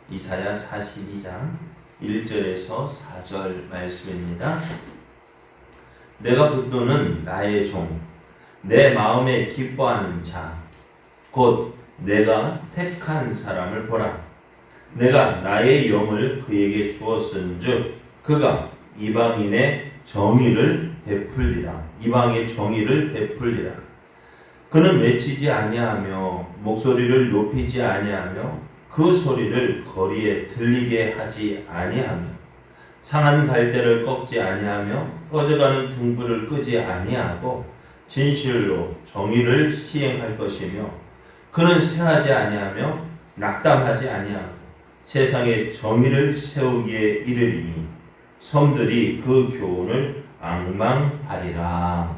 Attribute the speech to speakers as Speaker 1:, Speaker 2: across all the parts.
Speaker 1: 이사야 42장 1절에서 4절 말씀입니다. 내가 붙드는 나의 종, 내 마음에 기뻐하는 자, 곧 내가 택한 사람을 보라. 내가 나의 영을 그에게 주었은즉 그가 이방인의 정의를 베풀리라. 이방의 정의를 베풀리라. 그는 외치지 아니하며 목소리를 높이지 아니하며 그 소리를 거리에 들리게 하지 아니하며 상한 갈대를 꺾지 아니하며 꺼져가는 등불을 끄지 아니하고 진실로 정의를 시행할 것이며 그는 쇠하지 아니하며 낙담하지 아니하고 세상에 정의를 세우기에 이르리니 섬들이 그 교훈을 앙망하리라.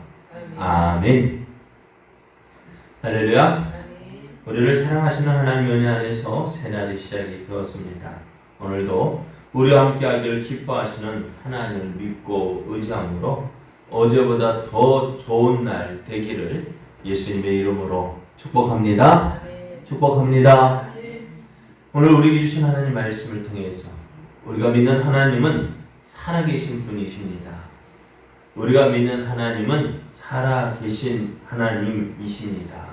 Speaker 1: 아멘. 할렐루야. 우리를 사랑하시는 하나님 은혜 안에서 새날이 시작이 되었습니다. 오늘도 우리와 함께하기를 기뻐하시는 하나님을 믿고 의지함으로 어제보다 더 좋은 날 되기를 예수님의 이름으로 축복합니다. 축복합니다. 오늘 우리에게 주신 하나님 말씀을 통해서 우리가 믿는 하나님은 살아계신 분이십니다. 우리가 믿는 하나님은 살아계신 하나님이십니다.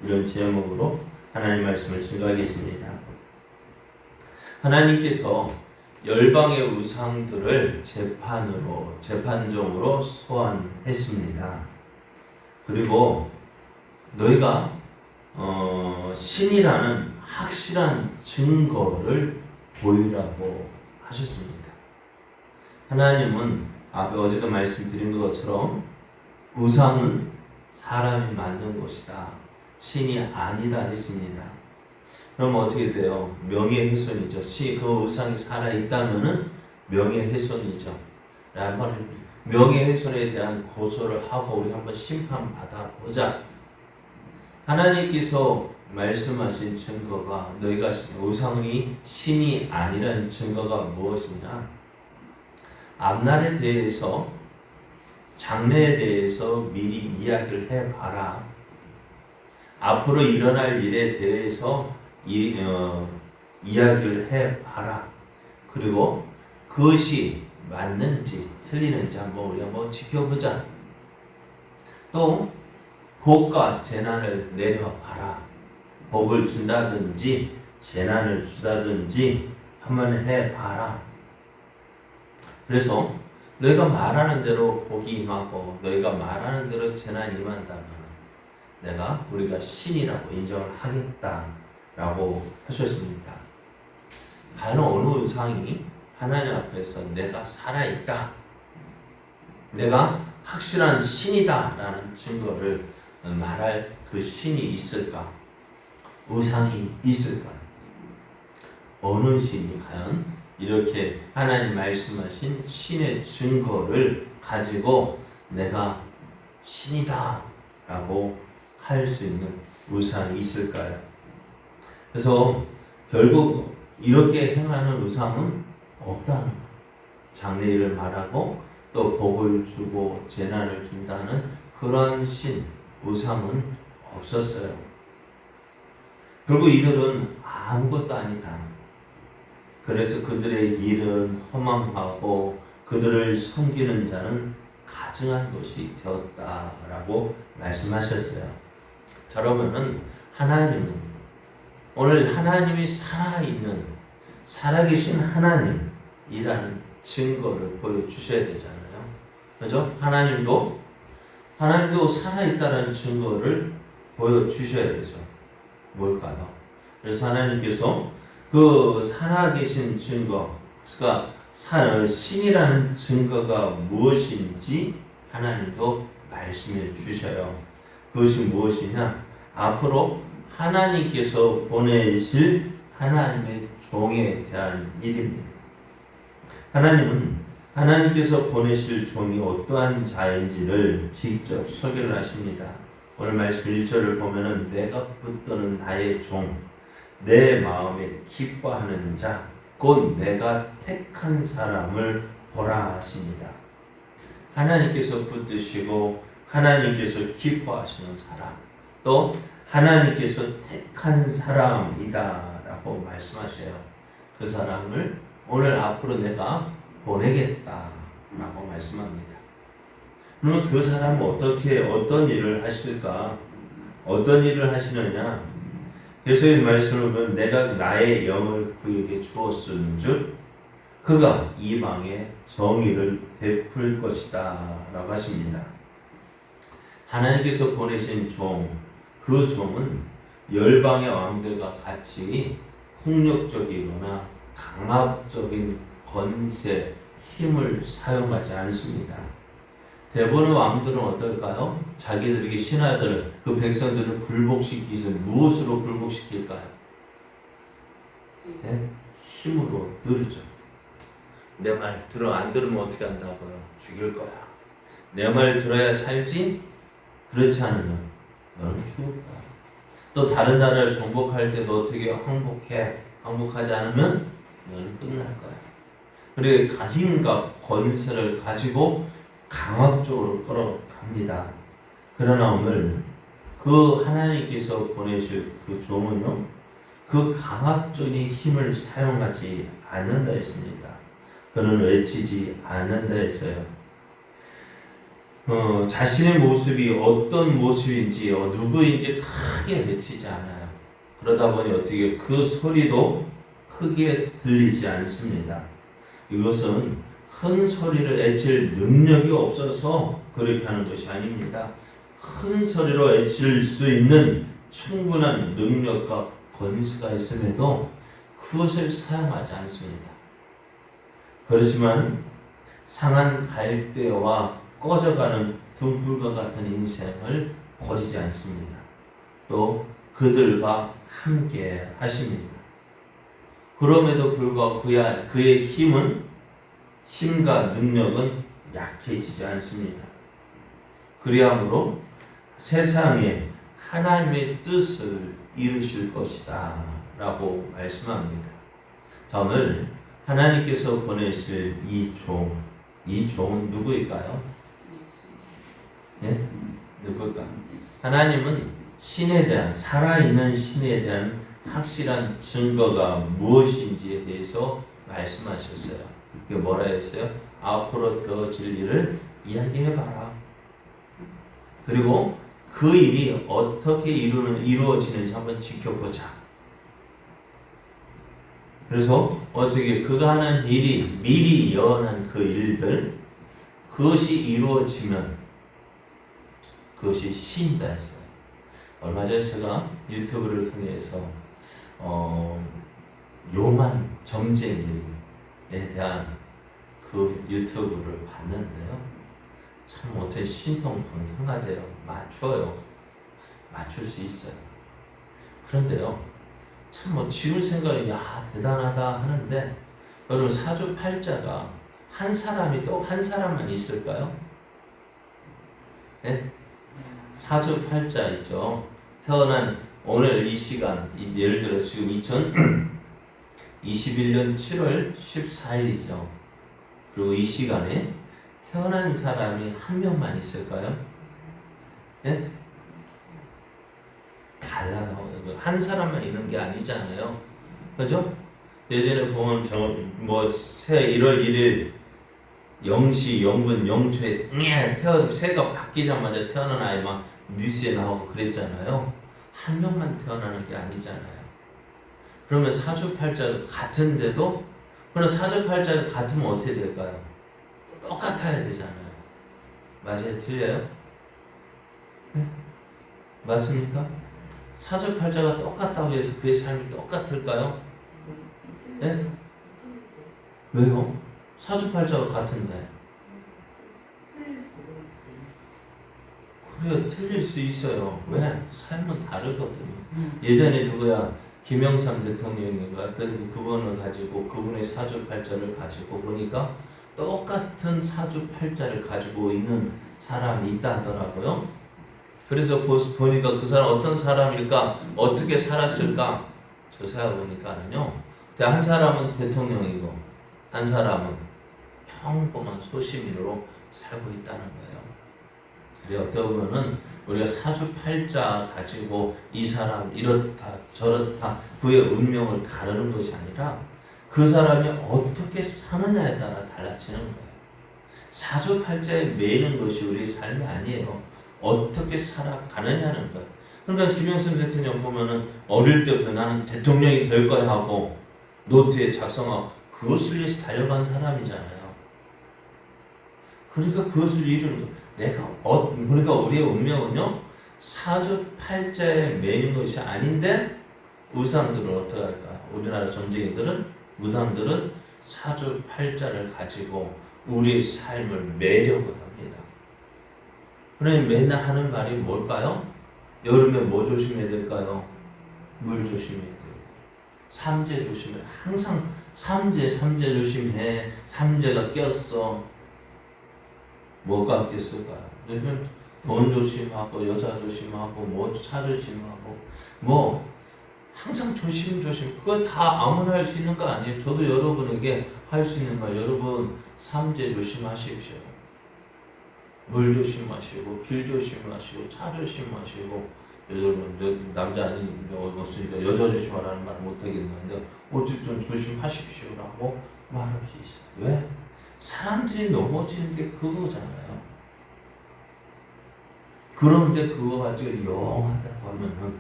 Speaker 1: 이런 제목으로 하나님 말씀을 증거하겠습니다. 하나님께서 열방의 우상들을 재판정으로 소환했습니다. 그리고 너희가 신이라는 확실한 증거를 보이라고 하셨습니다. 하나님은 앞에 어제도 말씀드린 것처럼 우상은 사람이 만든 것이다. 신이 아니다 했습니다. 그럼 어떻게 돼요? 명예훼손이죠. 그 우상이 살아있다면은 명예훼손이죠. 한번 명예훼손에 대한 고소를 하고 우리 한번 심판받아보자. 하나님께서 말씀하신 증거가 너희가 우상이 신이 아니라는 증거가 무엇이냐? 앞날에 대해서 장래에 대해서 미리 이야기를 해봐라. 앞으로 일어날 일에 대해서 이야기를 해봐라. 그리고 그것이 맞는지 틀리는지 우리 한번 지켜보자. 또 복과 재난을 내려봐라. 복을 준다든지 재난을 주다든지 한번 해봐라. 그래서 너희가 말하는 대로 복이 임하고 너희가 말하는 대로 재난이 임한다면 우리가 신이라고 인정을 하겠다라고 하셨습니다. 과연 어느 우상이 하나님 앞에서 내가 살아있다, 내가 확실한 신이다라는 증거를 말할 그 신이 있을까? 우상이 있을까? 어느 신이 과연 이렇게 하나님 말씀하신 신의 증거를 가지고 내가 신이다라고 할 수 있는 우상이 있을까요? 그래서 결국 이렇게 행하는 우상은 없다는 거예요. 장래일을 말하고 또 복을 주고 재난을 준다는 그런 신, 우상은 없었어요. 결국 이들은 아무것도 아니다. 그래서 그들의 일은 허망하고 그들을 섬기는 자는 가증한 것이 되었다라고 말씀하셨어요. 자, 그러면은 하나님은 오늘 하나님이 살아있는 살아계신 하나님이라는 증거를 보여주셔야 되잖아요. 그죠? 하나님도 살아있다는 증거를 보여주셔야 되죠. 뭘까요? 그래서 하나님께서 그 살아계신 증거, 그러니까 신이라는 증거가 무엇인지 하나님도 말씀해 주셔요. 그것이 무엇이냐? 앞으로 하나님께서 보내실 하나님의 종에 대한 일입니다. 하나님께서 보내실 종이 어떠한 자인지를 직접 소개를 하십니다. 오늘 말씀 1절을 보면은 내가 붙드는 나의 종, 내 마음에 기뻐하는 자, 곧 내가 택한 사람을 보라 하십니다. 하나님께서 붙드시고 하나님께서 기뻐하시는 사람, 또 하나님께서 택한 사람이다 라고 말씀하셔요. 그 사람을 오늘 앞으로 내가 보내겠다라고 말씀합니다. 그러면 그 사람은 어떤 일을 하실까? 어떤 일을 하시느냐? 예수의 말씀을 보면 내가 나의 영을 그에게 주었은즉 그가 이방에 정의를 베풀 것이다 라고 하십니다. 하나님께서 보내신 종, 그 종은 열방의 왕들과 같이 폭력적이거나 강압적인 권세, 힘을 사용하지 않습니다. 대부분의 왕들은 어떨까요? 자기들에게 신하들, 그 백성들을 굴복시키기 위해서 무엇으로 굴복시킬까요? 네? 힘으로 누르죠. 내 말 들어 안 들으면 어떻게 한다고요? 죽일 거야. 내 말 들어야 살지? 그렇지 않으면 너는 죽을 거야. 또 다른 나라를 정복할 때도 어떻게 항복해? 항복하지 않으면 너는 끝날 거야. 그리고 힘과 권세를 가지고 강압적으로 끌어갑니다. 그러나 오늘 그 하나님께서 보내실 그 종은요, 그 강압적인 힘을 사용하지 않는다 했습니다. 그는 외치지 않는다 했어요. 자신의 모습이 어떤 모습인지 누구인지 크게 외치지 않아요. 그러다 보니 어떻게 그 소리도 크게 들리지 않습니다. 이것은 큰 소리를 외칠 능력이 없어서 그렇게 하는 것이 아닙니다. 큰 소리로 외칠 수 있는 충분한 능력과 권세가 있음에도 그것을 사용하지 않습니다. 그렇지만 상한 갈대와 꺼져가는 등불과 같은 인생을 버리지 않습니다. 또 그들과 함께 하십니다. 그럼에도 불구하고 그의 힘과 능력은 약해지지 않습니다. 그리함으로 세상에 하나님의 뜻을 이루실 것이다 라고 말씀합니다. 자, 오늘 하나님께서 보내실 이 종은 누구일까요? 네? 누굴까? 하나님은 신에 대한, 살아있는 신에 대한 확실한 증거가 무엇인지에 대해서 말씀하셨어요. 그게 뭐라 했어요? 앞으로 되어질 일을 이야기해봐라. 그리고 그 일이 어떻게 이루어지는지 한번 지켜보자. 그래서 어떻게 그가 하는 일이 미리 예언한 그 일들, 그것이 이루어지면 그것이 신이다 했어요. 얼마 전에 제가 유튜브를 통해서 요만 점쟁이에 대한 그 유튜브를 봤는데요. 참 어떻게 신통방통하대요. 맞출 수 있어요. 그런데요, 참 지금 생각이 대단하다 하는데, 여러분 사주팔자가 한 사람이 또 한 사람만 있을까요? 네? 사주팔자 있죠. 태어난 오늘 이 시간, 예를 들어 지금 2021년 7월 14일이죠. 그리고 이 시간에 태어난 사람이 한 명만 있을까요? 네? 달라요. 한 사람만 있는 게 아니잖아요. 그죠? 예전에 보면 1월 1일 0시 0분 0초에 새가 바뀌자마자 태어난 아이 막 뉴스에 나오고 그랬잖아요. 한 명만 태어나는 게 아니잖아요. 그러면 사주팔자가 같은데도, 그럼 사주팔자가 같으면 어떻게 될까요? 똑같아야 되잖아요. 맞아요? 틀려요? 네? 맞습니까? 사주팔자가 똑같다고 해서 그의 삶이 똑같을까요? 네? 왜요? 사주팔자가 같은데. 그래요, 틀릴 수 있어요. 왜? 삶은 다르거든요. 예전에 누구야? 김영삼 대통령인가? 그분을 가지고, 그분의 사주팔자를 가지고 보니까 똑같은 사주팔자를 가지고 있는 사람이 있다 하더라고요. 그래서 보니까 그 사람 어떤 사람일까? 어떻게 살았을까? 조사해 보니까는요, 한 사람은 대통령이고 한 사람은 평범한 소시민으로 살고 있다는 거예요. 그래, 어떻게 보면은 우리가 사주팔자 가지고 이 사람 이렇다 저렇다 그의 운명을 가르는 것이 아니라 그 사람이 어떻게 사느냐에 따라 달라지는 거예요. 사주팔자에 매이는 것이 우리 삶이 아니에요. 어떻게 살아가느냐는 거예요. 그러니까 김영삼 대통령 보면은 어릴 때부터 나는 대통령이 될 거야 하고 노트에 작성하고 그것을 위해서 달려간 사람이잖아요. 그러니까 그것을 이루는 거. 그러니까 우리의 운명은요 사주팔자에 매이는 것이 아닌데 우상들은 어떻게 할까? 우리나라 점쟁이들은 무당들은 사주팔자를 가지고 우리의 삶을 매려고 합니다. 그러니 맨날 하는 말이 뭘까요? 여름에 뭐 조심해야 될까요? 물 조심해야 돼요. 삼재 조심해. 항상 삼재 조심해. 삼재가 꼈어. 뭐가 꼈을까요? 요즘은 돈 조심하고 여자 조심하고 뭐 차 조심하고 뭐 항상 조심. 그거 다 아무나 할 수 있는 거 아니에요. 저도 여러분에게 할 수 있는 말. 여러분 삼재 조심하십시오. 물 조심하시고 길 조심하시고 차 조심하시고 여러분 남자 아닌 없으니까 여자 조심하라는 말 못하겠는데 어쨌든 조심하십시오라고 말할 수 있어요. 왜? 사람들이 넘어지는 게 그거잖아요. 그런데 그거 가지고 영하다고 하면은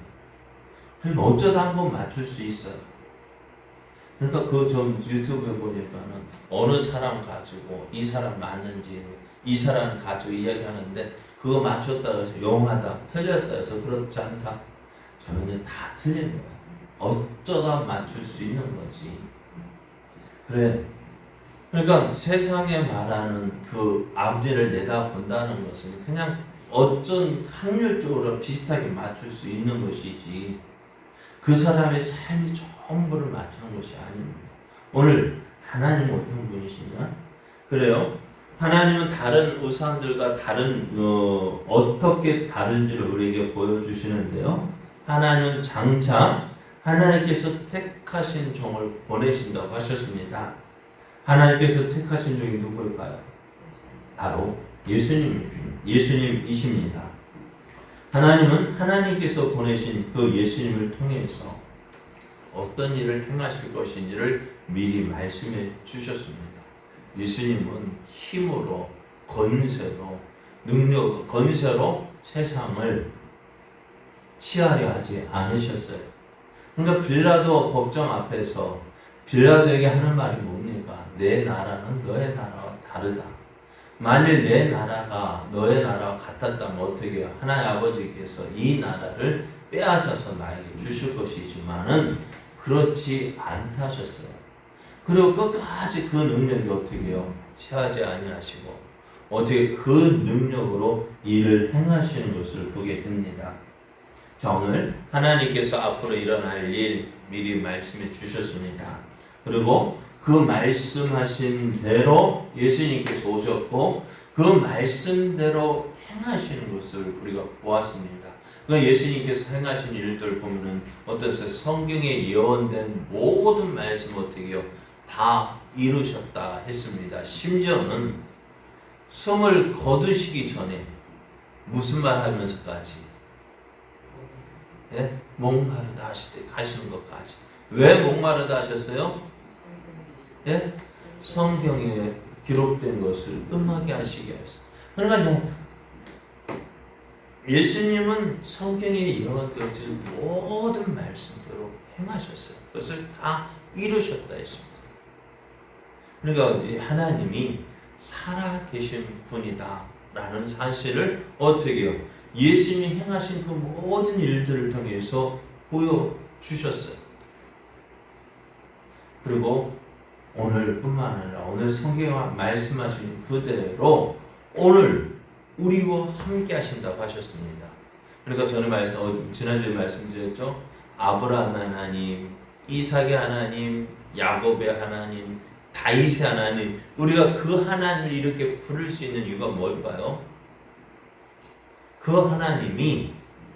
Speaker 1: 그럼 어쩌다 한번 맞출 수 있어요. 그러니까 그 좀 유튜브에 보니까는 어느 사람 가지고 이 사람 맞는지 이 사람 가지고 이야기하는데 그거 맞췄다고 해서 영하다 틀렸다 해서 그렇지 않다. 저는 다 틀린 거야. 어쩌다 맞출 수 있는 거지. 그래. 그러니까 세상에 말하는 그 앞뒤를 내다본다는 것은 그냥 어쩐 확률적으로 비슷하게 맞출 수 있는 것이지 그 사람의 삶이 전부를 맞추는 것이 아닙니다. 오늘 하나님은 어떤 분이시냐? 그래요. 하나님은 다른 우상들과 다른 어떻게 다른지를 우리에게 보여주시는데요. 하나님은 장차 하나님께서 택하신 종을 보내신다고 하셨습니다. 하나님께서 택하신 종이 누구일까요? 바로 예수님이십니다. 하나님은 하나님께서 보내신 그 예수님을 통해서 어떤 일을 행하실 것인지를 미리 말씀해 주셨습니다. 예수님은 힘으로, 건세로, 건세로 세상을 치하려 하지 않으셨어요. 그러니까 빌라도 법정 앞에서 빌라도에게 하는 말이 뭡니까? 내 나라는 너의 나라와 다르다. 만일 내 나라가 너의 나라와 같았다면 어떻게 해요? 하나님 아버지께서 이 나라를 빼앗아서 나에게 주실 것이지만은 그렇지 않다 하셨어요. 그리고 끝까지 그 능력이 어떻게 해요? 취하지 아니하시고 어떻게 그 능력으로 일을 행하시는 것을 보게 됩니다. 자, 오늘 하나님께서 앞으로 일어날 일 미리 말씀해 주셨습니다. 그리고 그 말씀하신 대로 예수님께서 오셨고 그 말씀대로 행하시는 것을 우리가 보았습니다. 그러니까 예수님께서 행하신 일들 보면은 어떠세요? 성경에 예언된 모든 말씀 어떻게 해요? 다 이루셨다 했습니다. 심지어는 성을 거두시기 전에 무슨 말 하면서까지 예? 목마르다 하실 때 가시는 것까지. 왜 목마르다 하셨어요? 예? 성경에 기록된 것을 음하게 하시게 하셨어요. 그러니까 예수님은 성경에 예언되어진 모든 말씀대로 행하셨어요. 그것을 다 이루셨다 했습니다. 그러니까 하나님이 살아계신 분이다 라는 사실을 어떻게 해요? 예수님이 행하신 그 모든 일들을 통해서 보여주셨어요. 그리고 오늘뿐만 아니라 오늘 성경에 말씀하신 그대로 오늘 우리와 함께 하신다고 하셨습니다. 그러니까 저는 지난주에 말씀드렸죠. 아브라함 하나님, 이삭의 하나님, 야곱의 하나님, 다윗의 하나님, 우리가 그 하나님을 이렇게 부를 수 있는 이유가 뭘까요? 그 하나님이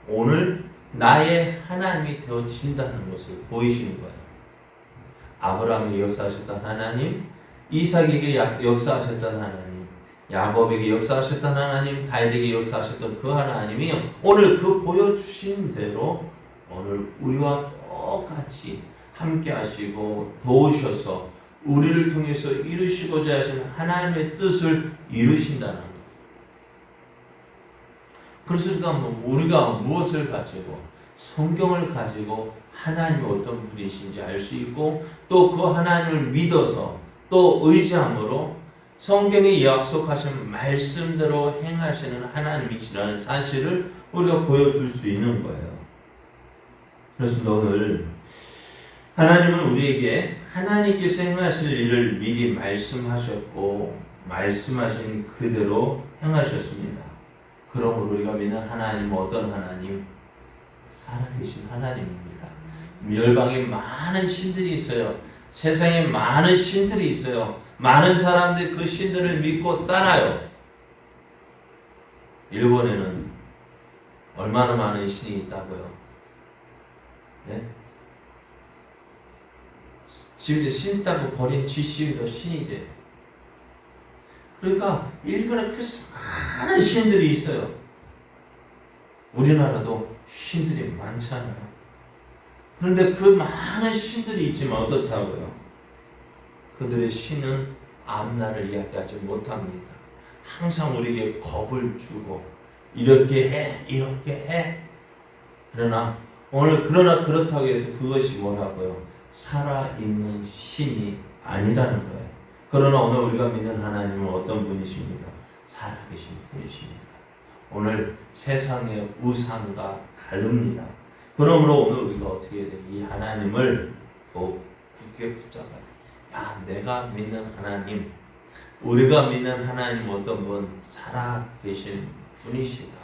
Speaker 1: 오늘 나의 하나님이 되어진다는 것을 보이시는 거예요. 아브라함에게 역사하셨던 하나님, 이삭에게 역사하셨던 하나님, 야곱에게 역사하셨던 하나님, 다윗에게 역사하셨던 그 하나님이 오늘 그 보여주신 대로 오늘 우리와 똑같이 함께 하시고 도우셔서 우리를 통해서 이루시고자 하신 하나님의 뜻을 이루신다는 거예요. 그래서 우리가 무엇을 가지고 성경을 가지고 하나님이 어떤 분이신지 알 수 있고 또 그 하나님을 믿어서 또 의지함으로 성경에 약속하신 말씀대로 행하시는 하나님이시라는 사실을 우리가 보여줄 수 있는 거예요. 그래서 오늘 하나님은 우리에게 하나님께서 행하실 일을 미리 말씀하셨고 말씀하신 그대로 행하셨습니다. 그러므로 우리가 믿는 하나님은 어떤 하나님? 살아계신 하나님입니다. 멸방에 많은 신들이 있어요. 세상에 많은 신들이 있어요. 많은 사람들이 그 신들을 믿고 따라요. 일본에는 얼마나 많은 신이 있다고요? 네? 집에 신 따고 버린 쥐씨도 신이 돼요. 그러니까 일본에 그 많은 신들이 있어요. 우리나라도 신들이 많잖아요. 그런데 그 많은 신들이 있지만 어떻다고요? 그들의 신은 앞날을 이야기하지 못합니다. 항상 우리에게 겁을 주고 이렇게 해, 이렇게 해. 그러나 그렇다고 해서 그것이 뭐라고요? 살아있는 신이 아니라는 거예요. 그러나 오늘 우리가 믿는 하나님은 어떤 분이십니까? 살아계신 분이십니다. 오늘 세상의 우상과 다릅니다. 그러므로 오늘 우리가 어떻게 해야 돼? 이 하나님을 더욱 굳게 붙잡아야 돼. 야, 내가 믿는 하나님, 우리가 믿는 하나님 어떤 분? 살아계신 분이시다.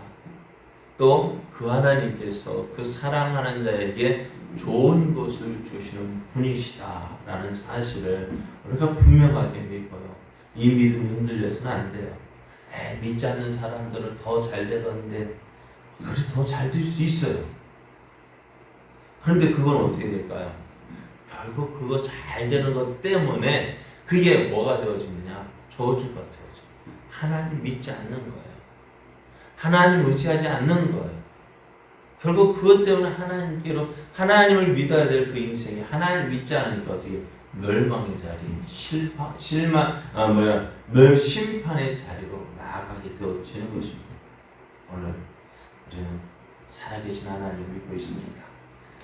Speaker 1: 또 그 하나님께서 그 사랑하는 자에게 좋은 것을 주시는 분이시다라는 사실을 우리가 분명하게 믿고요. 이 믿음이 흔들려서는 안 돼요. 믿지 않는 사람들은 더 잘 되던데 그래 더 잘 될 수 있어요. 그런데 그건 어떻게 될까요? 결국 그거 잘 되는 것 때문에 그게 뭐가 되어지느냐? 저주가 되어져. 하나님 믿지 않는 거예요. 하나님 의지하지 않는 거예요. 결국 그것 때문에 하나님을 믿어야 될 그 인생이 하나님을 믿지 않으니까 어떻게 멸망의 자리, 심판의 자리로 나아가게 되어지는 것입니다. 오늘 우리는 살아계신 하나님을 믿고 있습니다.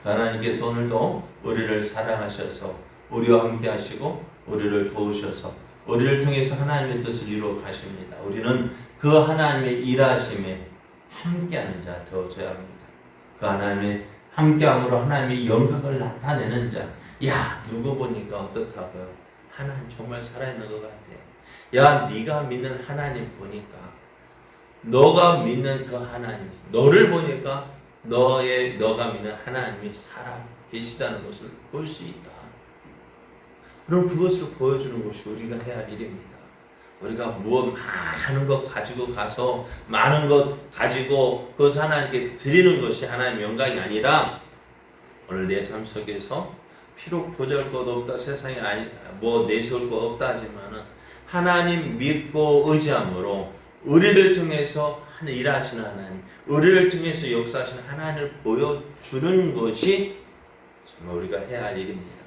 Speaker 1: 하나님께서 오늘도 우리를 사랑하셔서 우리와 함께 하시고 우리를 도우셔서 우리를 통해서 하나님의 뜻을 이루어 가십니다. 우리는 그 하나님의 일하심에 함께하는 자 되어져야 합니다. 그 하나님의 함께함으로 하나님의 영광을 나타내는 자. 야, 누구 보니까 어떻다고요? 하나님 정말 살아있는 것 같아. 야, 네가 믿는 하나님 보니까 너가 믿는 그 하나님, 너를 보니까 너가 믿는 하나님이 살아 계시다는 것을 볼 수 있다. 그럼 그것을 보여주는 것이 우리가 해야 할 일입니다. 우리가 많은 것 가지고 가서 많은 것 가지고 그것을 하나님께 드리는 것이 하나님의 영광이 아니라 오늘 내 삶 속에서 비록 보잘것없다 세상에 내세울 것 없다 하지만은 하나님 믿고 의지함으로 우리를 통해서 일하시는 하나님, 우리를 통해서 역사하시는 하나님을 보여주는 것이 정말 우리가 해야 할 일입니다.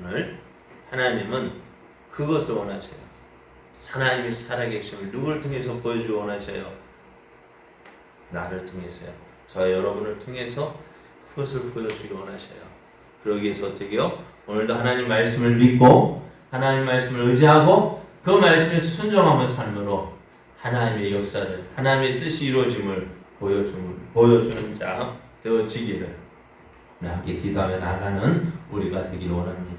Speaker 1: 오늘 하나님은 그것을 원하셔요. 하나님이 살아계심을 누구를 통해서 보여주기 원하셔요? 나를 통해서요. 저와 여러분을 통해서 그것을 보여주기 원하셔요. 그러기 위해서 어떻게요? 오늘도 하나님 말씀을 믿고 하나님 말씀을 의지하고 그 말씀에 순종하는 삶으로 하나님의 역사를 하나님의 뜻이 이루어짐을 보여주는 자 되어지기를 함께 기도하며 나가는 우리가 되기를 원합니다.